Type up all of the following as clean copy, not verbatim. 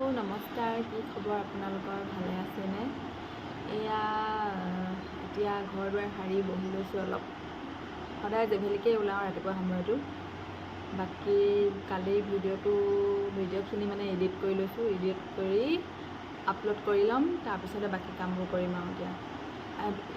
নমস্কাৰ, কি খবৰ আপোনালোকৰ? ভালে আছেনে? এয়া এতিয়া ঘৰ দুৱাৰ সাৰি বহি লৈছোঁ অলপ। সদায় জেভেলিকেই ওলাওঁ ৰাতিপুৱা সময়টো। বাকী কালিৰ ভিডিঅ'খিনি মানে এডিট কৰি লৈছোঁ। এডিট কৰি আপলোড কৰি ল'ম, তাৰপিছতে বাকী কামবোৰ কৰিম আৰু এতিয়া।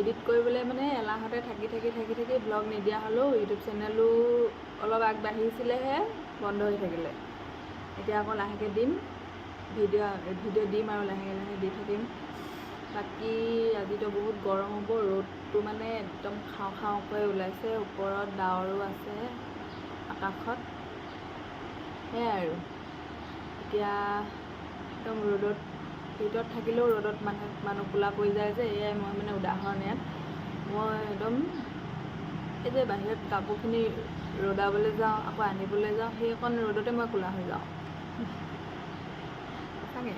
এডিট কৰিবলৈ মানে এলাহতে থাকি ব্লগ নিদিয়া হ'লেও ইউটিউব চেনেলো অলপ আগবাঢ়িছিলেহে, বন্ধ হৈ থাকিলে। এতিয়া আকৌ লাহেকৈ দিম। ভিডিঅ' দিম আৰু লাহে দি থাকিম। বাকী আজিতো বহুত গৰম হ'ব, ৰ'দটো মানে একদম খাওঁ ওলাইছে, ওপৰত ডাৱৰো আছে আকাশত। সেয়াই আৰু এতিয়া একদম ৰ'দত, ভিতৰত থাকিলেও ৰ'দত মানুহ কোলা পৰি যায় যে, এয়াই মই মানে উদাহৰণ। ইয়াত মই একদম এই যে বাহিৰত কাপোৰখিনি ৰ'দাবলৈ যাওঁ, আকৌ আনিবলৈ যাওঁ, সেইকণ ৰ'দতে মই কোলা হৈ যাওঁ সঁচাকৈ।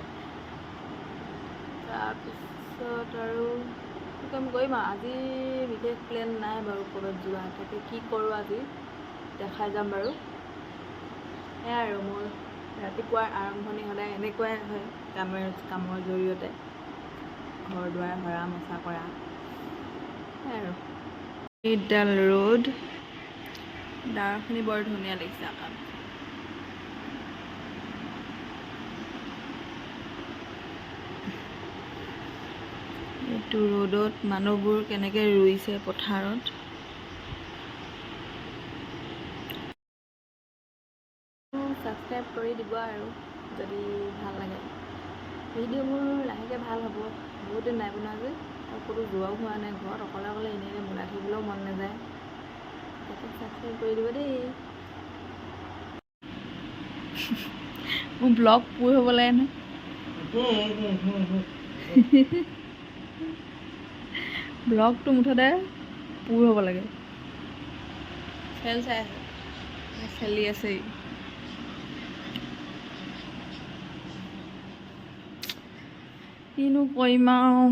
তাৰপিছত আৰু কি কাম কৰিম আৰু আজি বিশেষ প্লেন নাই বাৰু ক'ৰবাত যোৱা। তাকে কি কৰোঁ আজি দেখাই যাম বাৰু। সেয়াই আৰু মোৰ ৰাতিপুৱাৰ আৰম্ভণি সদায় এনেকুৱাই হয়, কামৰ জৰিয়তে ঘৰ দুৱাৰ সৰা মোচা কৰা। সেয়াই আৰু এইডাল ৰ'দ, ডাৱৰখিনি বৰ ধুনীয়া লাগিছে আকাশ। এইটো ৰ'দত মানুহবোৰ কেনেকৈ ৰুইছে পথাৰত। ছাবস্ক্ৰাইব কৰি দিব আৰু যদি ভাল লাগে। ভিডিঅ'বোৰ লাহেকৈ ভাল হ'ব, বহুত দিন নাই বনোৱা যে, আৰু ক'তো যোৱাও হোৱা নাই। ঘৰত অকলে এনেই বনাই থাকিবলৈও মন নাযায়। তাকে ছাবস্ক্ৰাইব কৰি দিব দেই। মোৰ ব্লগ পুৰ হ'ব লাগে নহয়। ব্লগটো মুঠতে পুৰ হ'ব লাগে। খেল চাই আছে, খেলি আছেই। কিনো কৰিম আৰু।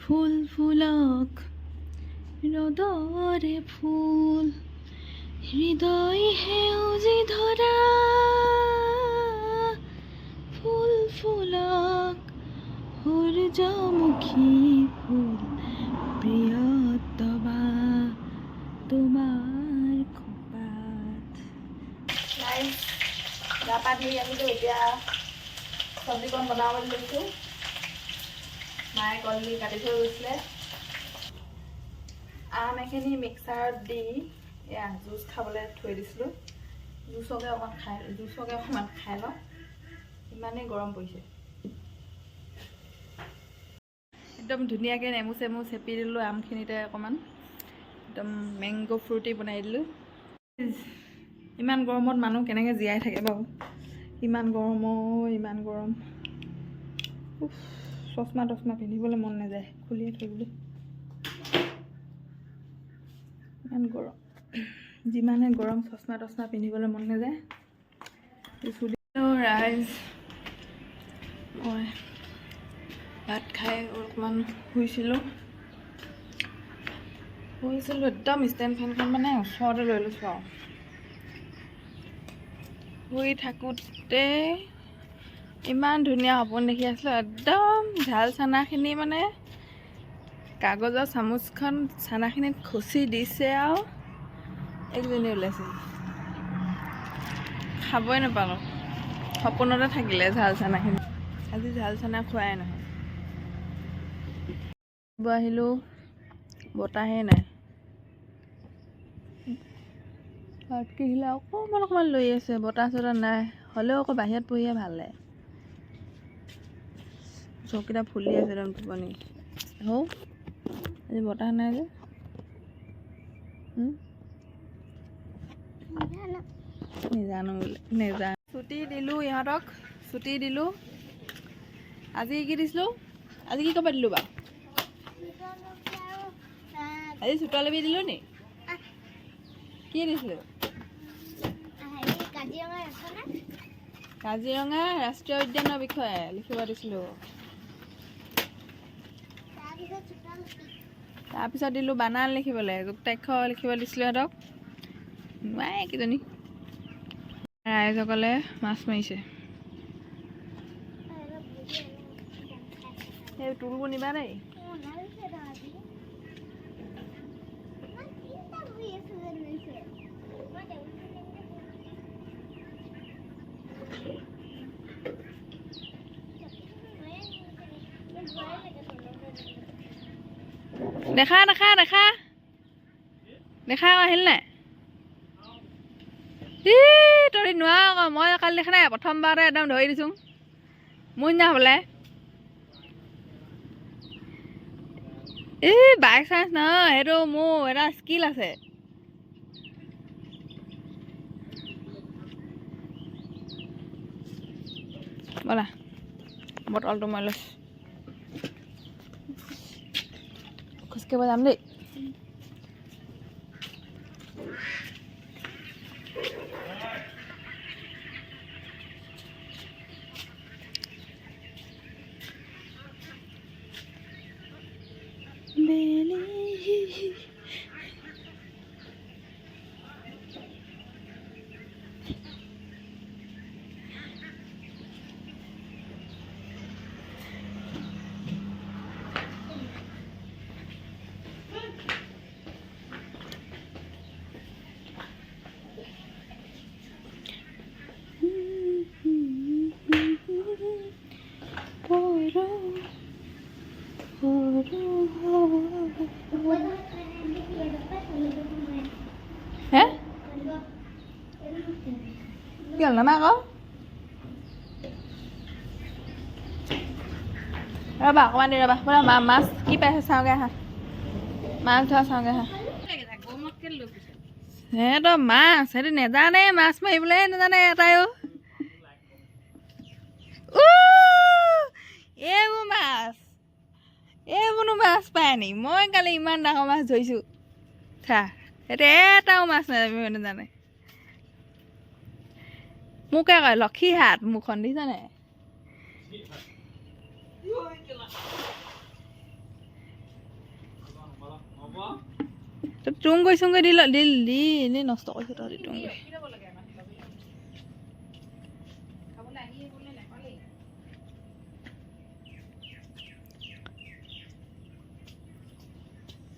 ফুল ফুলক ৰ'দৰে ফুল, হৃদয় সেউজী ধৰা। ফুল ফুলক সূৰ্যমুখী ফুল, প্ৰিয়তমা তোমাৰ খোপাত। গা পা ধুই আহিলোঁ, এতিয়া চব্জিকণ বনাবলৈ লৈছোঁ। মায়ে কলডিল কাটি থৈ গৈছিলে। আম এখিনি মিক্সাৰত দি এয়া জুচ খাবলৈ থৈ দিছিলোঁ। জুচকে অকণমান খাই লওঁ, ইমানেই গৰম পৰিছে। একদম ধুনীয়াকৈ নেমু চেমু চেপি দিলোঁ আমখিনিতে অকণমান, একদম মেংগ' ফ্ৰুটি বনাই দিলোঁ। ইমান গৰমত মানুহ কেনেকৈ জীয়াই থাকে বাৰু। ইমান গৰম, ইমান গৰম। চশমা পিন্ধিবলৈ মন নাযায়, খুলিয়ে থৈ। ইমান গৰম, যিমানে গৰম চশমা পিন্ধিবলৈ মন নাযায়। ৰাইজ, মই ভাত খাই অকণমান শুইছিলোঁ। একদম ষ্টেণ্ড ফেনখন মানে ওচৰতে লৈ লৈছোঁ আৰু। শুই থাকোঁতে ইমান ধুনীয়া সপোন দেখি আছিলোঁ। একদম ঝাল চানাখিনি মানে কাগজৰ চামুচখন চানাখিনিত খুচি দিছে আৰু একজনী ওলাইছে। খাবই নাপালোঁ, সপোনতে থাকিলে ঝাল চানাখিনি। আজি ঝাল চানা খোৱাই নহয়। আহিলোঁ, বতাহে নাই। পাতকেইখিলা অকণমান লৈ আছে, বতাহ চতাহ নাই। হ'লেও আকৌ বাহিৰত বহিয়ে ভাল লাগে। চকুকেইটা ফুলি আছে একদম টোপনি। আজি বতাহ নাই যে। নেজানো ছুটি দিলোঁ ইহঁতক, ছুটি দিলোঁ। আজি কি দিছিলোঁ? আজি কি ক'ৰবাত দিলোঁ বাৰু? আজি চোতালবি দিলোঁ নি? কি দিছিলোঁ? কাজিৰঙা ৰাষ্ট্ৰীয় উদ্যানৰ বিষয়ে লিখিব দিছিলোঁ। তাৰপিছত দিলোঁ বানান লিখিবলৈ, গুপ্তাক্ষৰ লিখিব দিছিলোঁ সিহঁতক, নোৱাৰে কিজনী। ৰাইজসকলে মাছ মাৰিছে। সেই টুলবোৰ নিবা দেই। দেখা দেখা দেখা দেখা আহিল নাই? তই নোৱাৰ আকৌ, মই কালি দেখা নাই প্ৰথমবাৰতে একদম ধৰি দিছোঁ মোৰ না বোলে। বাই চান্স নহয়, সেইটো মোৰ এটা স্কিল আছে। ব'লা বটলটো মই লৈছোঁ, খোজকাঢ়িব যাম দেই। Hả? Gần lắm má có. Rồi bà con ăn đi rồi bà. Bây giờ mà má skip hay sao ra hả? Má cho sao ra hả? Thế đó má, sẽ đi nè ra đấy, má mày lên ra nè tay ơi. Evo mas. Evo no mas pani. Moi kali iman dah mas joisu. Tha. Thế tao mas này mình ra này. Mu cái gọi là khi hạt mu còn đi ra này. Trung goi đi lại đi đi nó sỏi cho tao đi trung goi.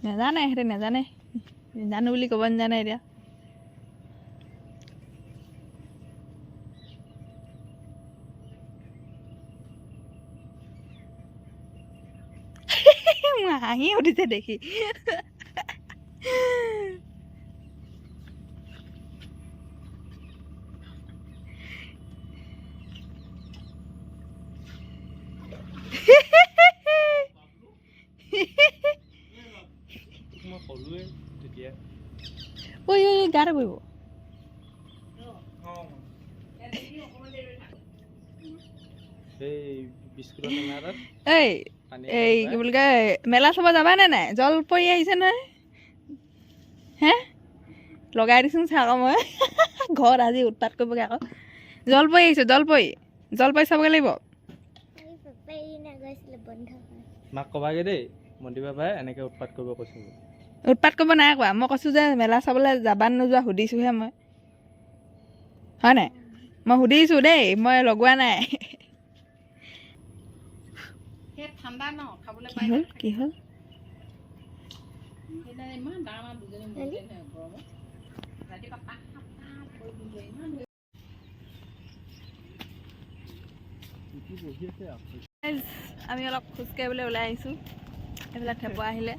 Nazané, thế nazané. Nazané boli kawan nazané dia. Mahi udah saya dekhi. Oi, gara boy. এই কি বুলি কয় মেলা চাব যাবানে নাই? জলপৰি আহিছে নহয়। হে লগাই দিছোং চা আকৌ মই ঘৰত আজি উৎপাত কৰিবগৈ আকৌ। জলপৰি আহিছে, জলপৰি জলপৰি চাবগৈ লাগিব। মাক কবাগে দেই মন্দিৰ বাবাই এনেকৈ উৎপাত কৰিব কৈছো। উৎপাত কৰিব নাই কোৱা, মই কৈছোঁ যে মেলা চাবলৈ যাবা নোযোৱা সুধিছোঁহে মই, হয় নাই? মই সুধিছোঁ দেই, মই লগোৱা নাই। ঠাণ্ডা ন খাবলৈ কি হ'ল কি হ'ল? ইমান ডাঙৰ দুজনী গৰমত ৰাতিপুৱা আমি অলপ খোজকাঢ়িবলৈ ওলাই আহিছোঁ। এইবিলাক থেপা আহিলে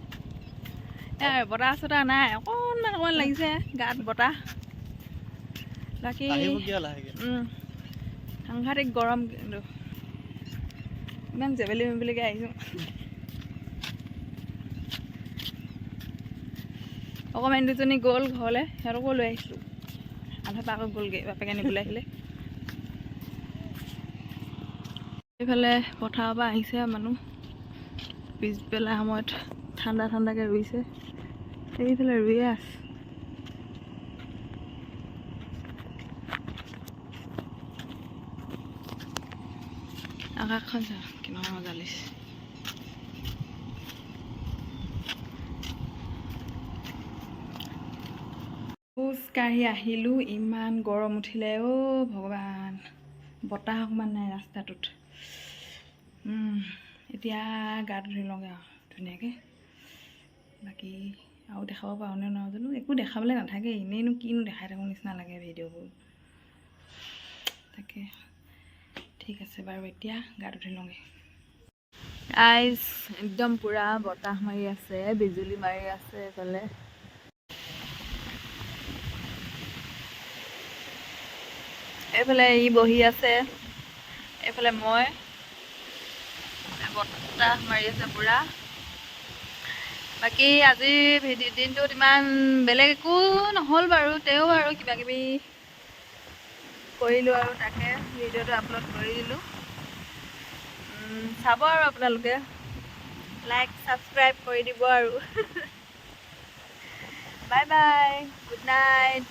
বতাহ চতাহ নাই, অকণমান অকণমান লাগিছে গাত বতাহ। বাকী সাংঘাতিক গৰম, কিন্তু ইমান জেবেলি মেবেলিকৈ আহিছোঁ। অকণমান দুজনী গ'ল ঘৰলৈ, সিহঁতকো লৈ আহিছিলোঁ। আধা পাকত গ'লগৈ, বাপেকে নিবলৈ আহিলে। এইফালে পথাৰৰ পৰা আহিছে মানুহ, পিছবেলা সময়ত ঠাণ্ডা ঠাণ্ডাকৈ ৰুইছে। এইফালে ৰুইয়ে আছে। আকাশখন চা কেনেকুৱা মজা লাগিছে। খোজকাঢ়ি আহিলোঁ, ইমান গৰম উঠিলে অ' ভগৱান, বতাহ অকণমান নাই ৰাস্তাটোত। এতিয়া গাটো ধুই লওঁগৈ আৰু ধুনীয়াকৈ। বাকী আৰু দেখাব পাৰোঁনে নোৱাৰোঁ জানো, একো দেখাবলৈ নাথাকে, এনেইনো কিনো দেখাই থাকোঁ নিচিনা লাগে ভিডিঅ'বোৰ। তাকে ঠিক আছে বাৰু, এতিয়া গাটো ধুই লওঁগৈ। আইচ একদম পুৰা বতাহ মাৰি আছে, বিজুলী মাৰি আছে এইফালে। এইফালে ই বহি আছে, এইফালে মই, বতাহ মাৰি আছে পুৰা। বাকী আজিৰ দিনটোত ইমান বেলেগ একো নহ'ল বাৰু, তেও আৰু কিবা কিবি কৰিলোঁ আৰু তাকে ভিডিঅ'টো আপলোড কৰি দিলোঁ। চাব আৰু আপোনালোকে, লাইক ছাবস্ক্ৰাইব কৰি দিব আৰু। Bye bye, good night.